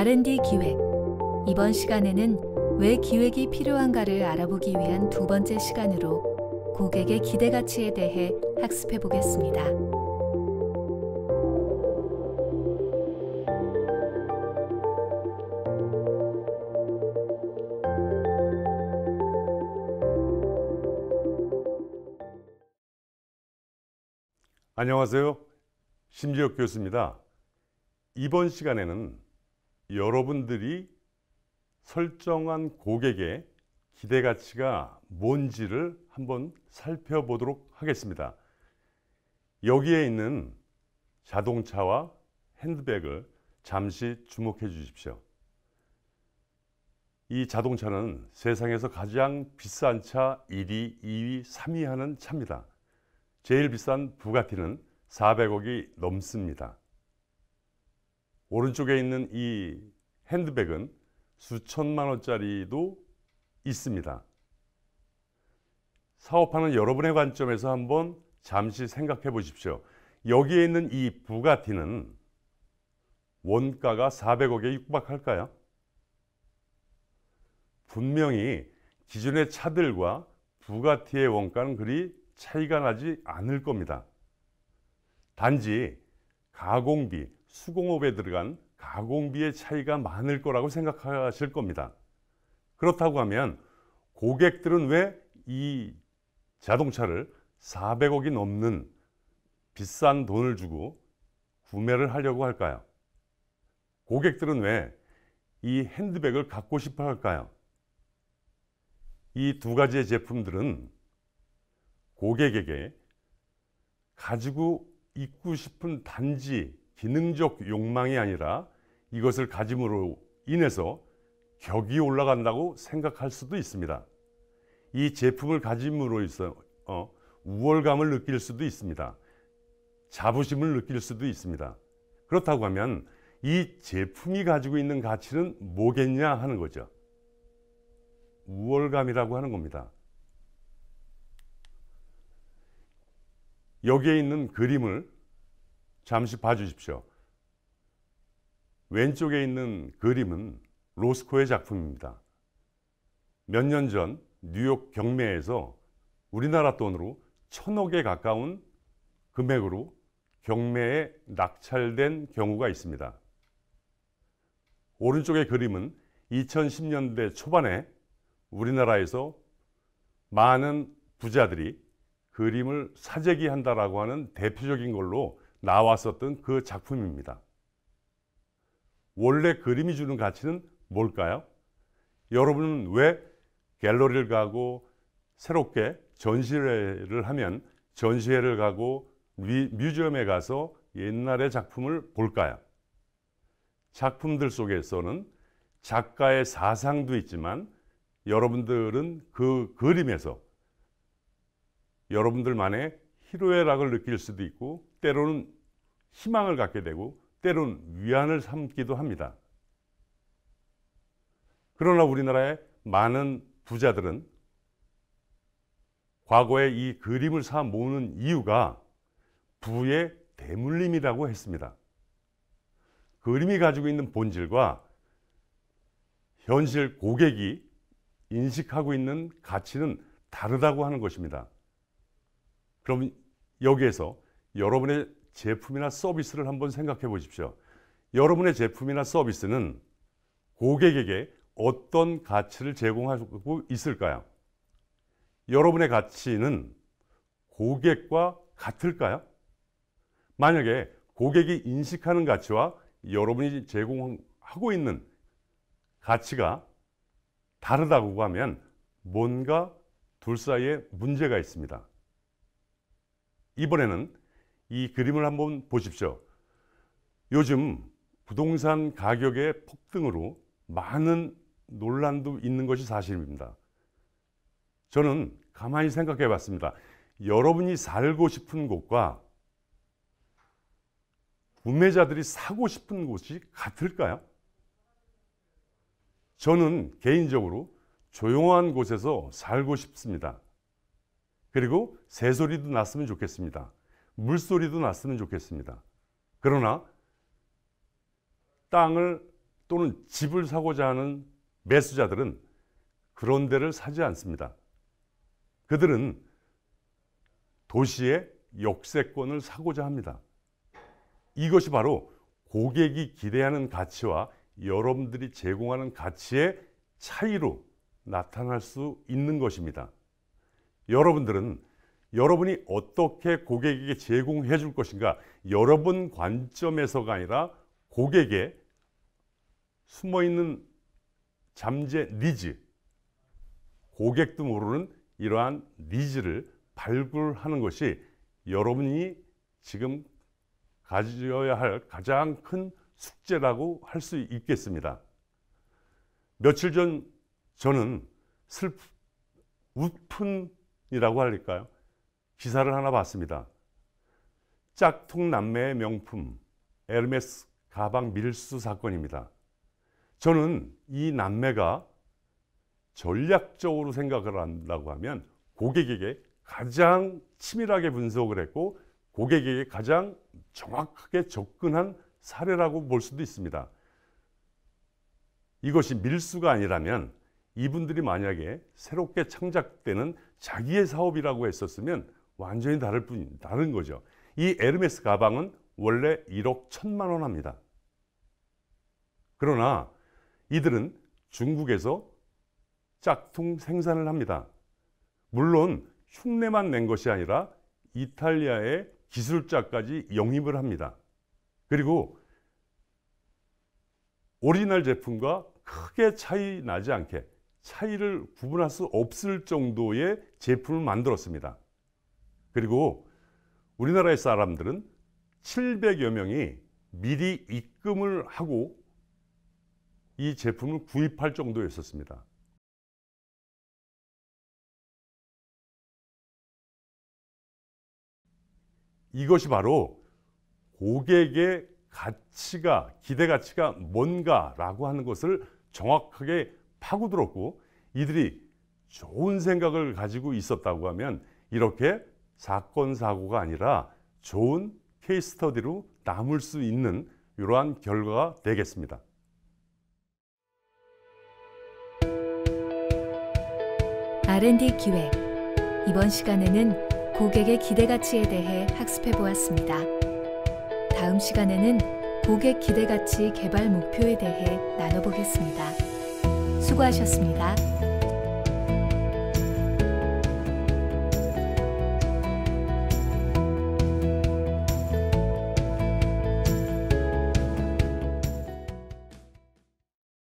R&D 기획. 이번 시간에는 왜 기획이 필요한가를 알아보기 위한 두 번째 시간으로 고객의 기대 가치에 대해 학습해 보겠습니다. 안녕하세요. 심지혁 교수입니다. 이번 시간에는 여러분들이 설정한 고객의 기대 가치가 뭔지를 한번 살펴보도록 하겠습니다. 여기에 있는 자동차와 핸드백을 잠시 주목해 주십시오. 이 자동차는 세상에서 가장 비싼 차 1위, 2위, 3위 하는 차입니다. 제일 비싼 부가티는 400억이 넘습니다. 오른쪽에 있는 이 핸드백은 수천만 원짜리도 있습니다. 사업하는 여러분의 관점에서 한번 잠시 생각해 보십시오. 여기에 있는 이 부가티는 원가가 400억에 육박할까요? 분명히 기존의 차들과 부가티의 원가는 그리 차이가 나지 않을 겁니다. 단지 가공비, 수공업에 들어간 가공비의 차이가 많을 거라고 생각하실 겁니다. 그렇다고 하면 고객들은 왜 이 자동차를 400억이 넘는 비싼 돈을 주고 구매를 하려고 할까요? 고객들은 왜 이 핸드백을 갖고 싶어 할까요? 이 두 가지의 제품들은 고객에게 가지고 있고 싶은 단지 기능적 욕망이 아니라 이것을 가짐으로 인해서 격이 올라간다고 생각할 수도 있습니다. 이 제품을 가짐으로 해서 우월감을 느낄 수도 있습니다. 자부심을 느낄 수도 있습니다. 그렇다고 하면 이 제품이 가지고 있는 가치는 뭐겠냐 하는 거죠. 우월감이라고 하는 겁니다. 여기에 있는 그림을 잠시 봐주십시오. 왼쪽에 있는 그림은 로스코의 작품입니다. 몇 년 전 뉴욕 경매에서 우리나라 돈으로 1000억에 가까운 금액으로 경매에 낙찰된 경우가 있습니다. 오른쪽의 그림은 2010년대 초반에 우리나라에서 많은 부자들이 그림을 사재기한다라고 하는 대표적인 걸로 나왔었던 그 작품입니다. 원래 그림이 주는 가치는 뭘까요? 여러분은 왜 갤러리를 가고 새롭게 전시회를 하면 전시회를 가고 뮤지엄에 가서 옛날의 작품을 볼까요? 작품들 속에서는 작가의 사상도 있지만 여러분들은 그 그림에서 여러분들만의 희로애락을 느낄 수도 있고 때로는 희망을 갖게 되고 때로는 위안을 삼기도 합니다. 그러나 우리나라의 많은 부자들은 과거에 이 그림을 사 모으는 이유가 부의 대물림이라고 했습니다. 그림이 가지고 있는 본질과 현실 고객이 인식하고 있는 가치는 다르다고 하는 것입니다. 그럼 여기에서 여러분의 제품이나 서비스를 한번 생각해 보십시오. 여러분의 제품이나 서비스는 고객에게 어떤 가치를 제공하고 있을까요? 여러분의 가치는 고객과 같을까요? 만약에 고객이 인식하는 가치와 여러분이 제공하고 있는 가치가 다르다고 하면 뭔가 둘 사이에 문제가 있습니다. 이번에는 이 그림을 한번 보십시오. 요즘 부동산 가격의 폭등으로 많은 논란도 있는 것이 사실입니다. 저는 가만히 생각해 봤습니다. 여러분이 살고 싶은 곳과 구매자들이 사고 싶은 곳이 같을까요? 저는 개인적으로 조용한 곳에서 살고 싶습니다. 그리고 새소리도 났으면 좋겠습니다. 물소리도 났으면 좋겠습니다. 그러나 땅을 또는 집을 사고자 하는 매수자들은 그런 데를 사지 않습니다. 그들은 도시의 역세권을 사고자 합니다. 이것이 바로 고객이 기대하는 가치와 여러분들이 제공하는 가치의 차이로 나타날 수 있는 것입니다. 여러분들은 여러분이 어떻게 고객에게 제공해 줄 것인가, 여러분 관점에서가 아니라 고객의 숨어있는 잠재 니즈, 고객도 모르는 이러한 니즈를 발굴하는 것이 여러분이 지금 가져야 할 가장 큰 숙제라고 할 수 있겠습니다. 며칠 전 저는 웃픈이라고 할까요? 기사를 하나 봤습니다. 짝퉁 남매의 명품 에르메스 가방 밀수 사건입니다. 저는 이 남매가 전략적으로 생각을 한다고 하면 고객에게 가장 치밀하게 분석을 했고 고객에게 가장 정확하게 접근한 사례라고 볼 수도 있습니다. 이것이 밀수가 아니라면 이분들이 만약에 새롭게 창작되는 자기의 사업이라고 했었으면 완전히 다른 거죠. 이 에르메스 가방은 원래 1억 1,000만 원 합니다. 그러나 이들은 중국에서 짝퉁 생산을 합니다. 물론 흉내만 낸 것이 아니라 이탈리아의 기술자까지 영입을 합니다. 그리고 오리지널 제품과 크게 차이 나지 않게, 차이를 구분할 수 없을 정도의 제품을 만들었습니다. 그리고 우리나라의 사람들은 700여 명이 미리 입금을 하고 이 제품을 구입할 정도였었습니다. 이것이 바로 고객의 가치가, 기대 가치가 뭔가라고 하는 것을 정확하게 파고들었고, 이들이 좋은 생각을 가지고 있었다고 하면 이렇게 사건 사고가 아니라 좋은 케이스 스터디로 남을 수 있는 이러한 결과가 되겠습니다. R&D 기획. 이번 시간에는 고객의 기대 가치에 대해 학습해 보았습니다. 다음 시간에는 고객 기대 가치 개발 목표에 대해 나눠보겠습니다. 수고하셨습니다.